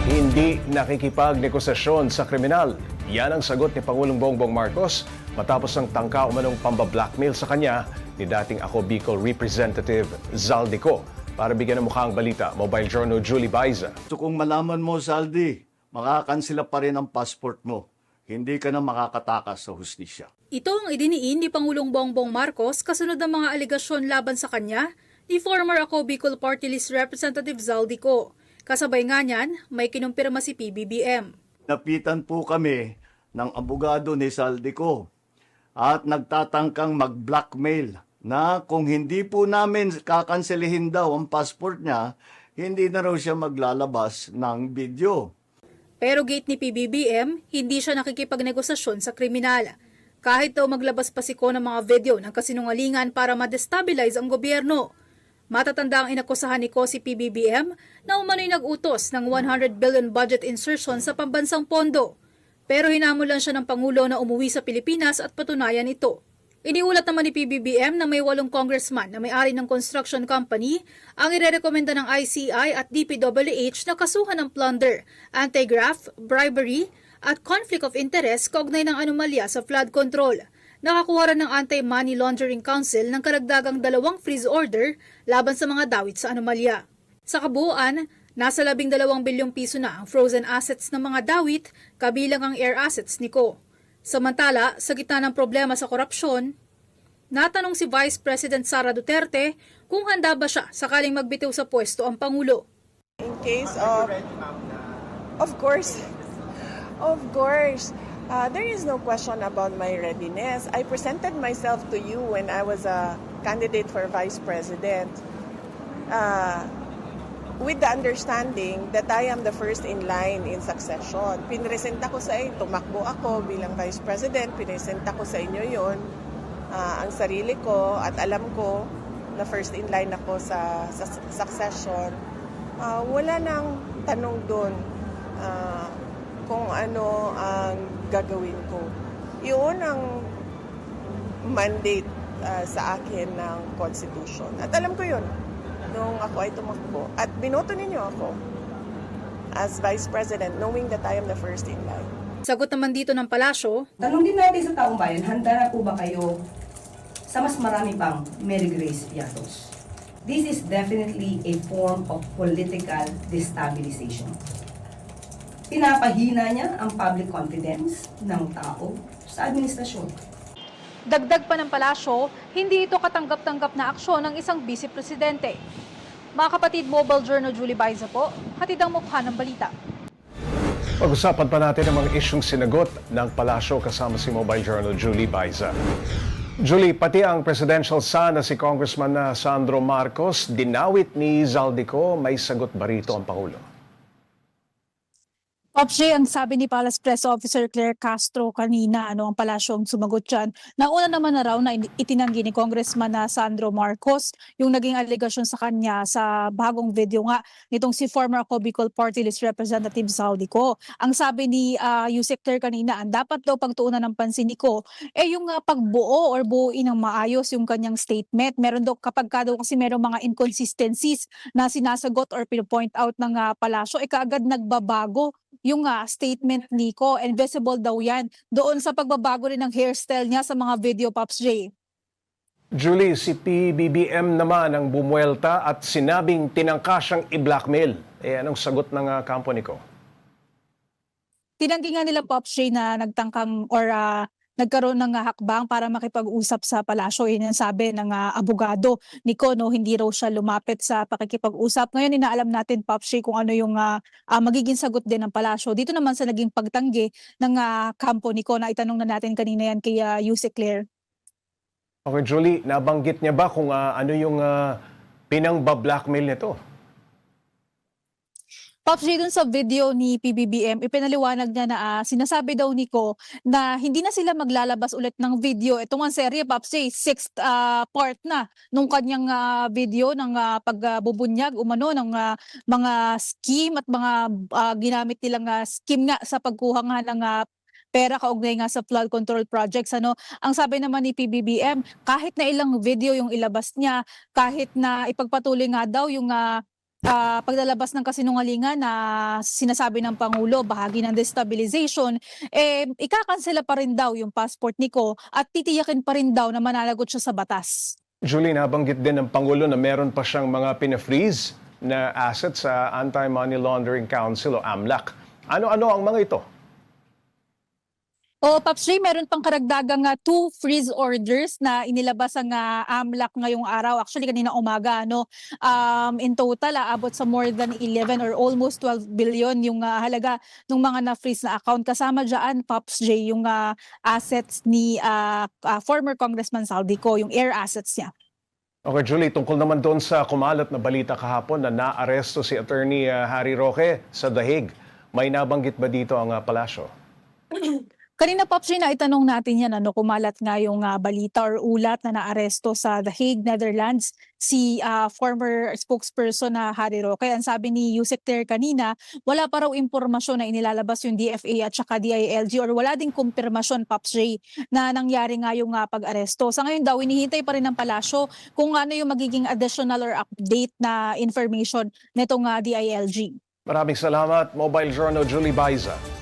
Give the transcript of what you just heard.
Hindi nakikipagnegosasyon sa kriminal. Yan ang sagot ni Pangulong Bongbong Marcos matapos ang tangka umanong pamba-blackmail sa kanya ni dating Ako Bicol Representative Zaldico. Para bigyan ng mukha ang balita, Mobile Journal Julie Baiza. So kung malaman mo, Zaldi, makakansela pa rin ang passport mo. Hindi ka na makakatakas sa hustisya. Ito ang idiniin ni Pangulong Bongbong Marcos kasunod ng mga aligasyon laban sa kanya ni former Ako Bicol Party List Representative Zaldico. Kasabay nga niyan, may kinumpirma si PBBM. Napitan po kami ng abogado ni Zaldico at nagtatangkang mag-blackmail na kung hindi po namin kakanselihin daw ang passport niya, hindi na raw siya maglalabas ng video. Pero gate ni PBBM, hindi siya nakikipagnegosasyon sa kriminal. Kahit daw maglabas pa si Ko ng mga video ng kasinungalingan para ma-destabilize ang gobyerno. Matatanda ang inakusahan ni Ko si PBBM na umano'y nag-utos ng 100 billion budget insertion sa pambansang pondo. Pero hinamulan siya ng Pangulo na umuwi sa Pilipinas at patunayan ito. Iniulat naman ni PBBM na may 8 congressman na may-ari ng construction company ang irerekomenda ng ICI at DPWH na kasuhan ng plunder, anti-graft, bribery at conflict of interest kaugnay ng anomalya sa flood control. Nakakuha rin ng Anti-Money Laundering Council ng karagdagang 2 freeze order laban sa mga dawit sa anomalya. Sa kabuuan, nasa 12 bilyong piso na ang frozen assets ng mga dawit kabilang ang air assets ni Ko. Samantala, sa gitna ng problema sa korupsyon, natanong si Vice President Sara Duterte kung handa ba siya sakaling magbitiw sa pwesto ang Pangulo. In case of course, there is no question about my readiness. I presented myself to you when I was a candidate for Vice President with the understanding that I am the first in line in succession. Pinresenta ko sa inyo, tumakbo ako bilang Vice President, pinresenta ko sa inyo yon ang sarili ko at alam ko na first in line ako sa succession. Wala nang tanong doon kung ano ang gagawin ko. Iyon ang mandate sa akin ng Constitution. At alam ko yun nung ako ay tumakbo. At binoto ninyo ako as Vice President knowing that I am the first in line. Sagot naman dito ng palasyo, tanong din natin sa taong bayan, handa na po ba kayo sa mas marami pang Mary Grace Piatos? This is definitely a form of political destabilization. Pinapahina niya ang public confidence ng tao sa administrasyon. dagdag pa ng palasyo, hindi ito katanggap-tanggap na aksyon ng isang Vice Presidente. Mga kapatid, Mobile Journal Julie Baiza po, hatid ang mukha ng balita. Pag-usapan pa natin ang mga isyong sinagot ng palasyo kasama si Mobile Journal Julie Baiza. Julie, pati ang presidential son na si Congressman Sandro Marcos, dinawit ni Zaldico, may sagot ba rito ang Pangulo? Pops J, ang sabi ni Palace Press Officer Claire Castro kanina, ang palasyo ang sumagot dyan. Nauna naman na raw na itinanggi ni Congressman Sandro Marcos yung naging allegation sa kanya sa bagong video nga nitong si former Ako Bicol Party List Representative Zaldico. Ang sabi ni Yusek Claire kanina, ang dapat daw pagtuunan ng pansin ni Ko, yung pagbuo or buuin ng maayos yung kanyang statement. Meron daw kapag daw kasi merong mga inconsistencies na sinasagot or pinopoint out ng palasyo, kaagad nagbabago yung statement ni Ko, and visible daw yan doon sa pagbabago rin ng hairstyle niya sa mga video, Pops J. Julie, si PBBM naman ang bumuelta at sinabing tinangka siyang i-blackmail. Anong sagot ng kampo ni Ko? Tinanggi nga nila, Pops J, na nagtangkang or nagkaroon ng hakbang para makipag-usap sa palasyo. Yun ang sabi ng abogado ni Ko, hindi raw siya lumapit sa pakikipag-usap. Ngayon, inaalam natin, Pops J, kung ano yung magiging sagot din ng palasyo. Dito naman sa naging pagtanggi ng kampo ni Ko, na itanong na natin kanina yan kay Yusek Claire. Okay, Julie, nabanggit niya ba kung ano yung pinang-blackmail nito? Pops J, dun sa video ni PBBM, ipinaliwanag niya na sinasabi daw ni Ko na hindi na sila maglalabas ulit ng video. Ito nga serye, Pops J, 6th part na nung kanyang video ng pagbubunyag umano ng mga scheme at mga ginamit nilang scheme nga sa pagkuha nga ng pera kaugnay nga sa flood control projects. Ang sabi naman ni PBBM, kahit na ilang video yung ilabas niya, kahit na ipagpatuloy nga daw yung paglalabas ng kasinungalingan na sinasabi ng Pangulo bahagi ng destabilization, ikakansela pa rin daw yung passport ni Ko at titiyakin pa rin daw na mananagot siya sa batas. Julie, nabanggit din ng Pangulo na meron pa siyang mga pina-freeze na assets sa Anti-Money Laundering Council o AMLAC. Ano-ano ang mga ito? Paps Ray, meron pang karagdagang 2 freeze orders na inilabas ang AMLAC ngayong araw. Actually, kanina umaga, in total, abot sa more than 11 or almost 12 billion yung halaga ng mga na-freeze na account. Kasama dyan, Pops J, yung assets ni former Congressman Saldico, yung air assets niya. Okay, Julie, tungkol naman doon sa kumalat na balita kahapon na naaresto si Attorney Harry Roque sa Dahig. May nabanggit ba dito ang palasyo? Kanina, Pops Ray, itanong natin yan, kumalat nga yung balita or ulat na naaresto sa The Hague, Netherlands, si former spokesperson na Harry Roque. Ang sabi ni Yusek Ter kanina, wala pa raw impormasyon na inilalabas yung DFA at saka DILG or wala ding kumpirmasyon, Pops Ray, na nangyari nga yung pag-aresto. Sa ngayon daw, hinihintay pa rin ng palasyo kung ano yung magiging additional or update na information nitong DILG. Maraming salamat, Mobile Journal Julie Baiza.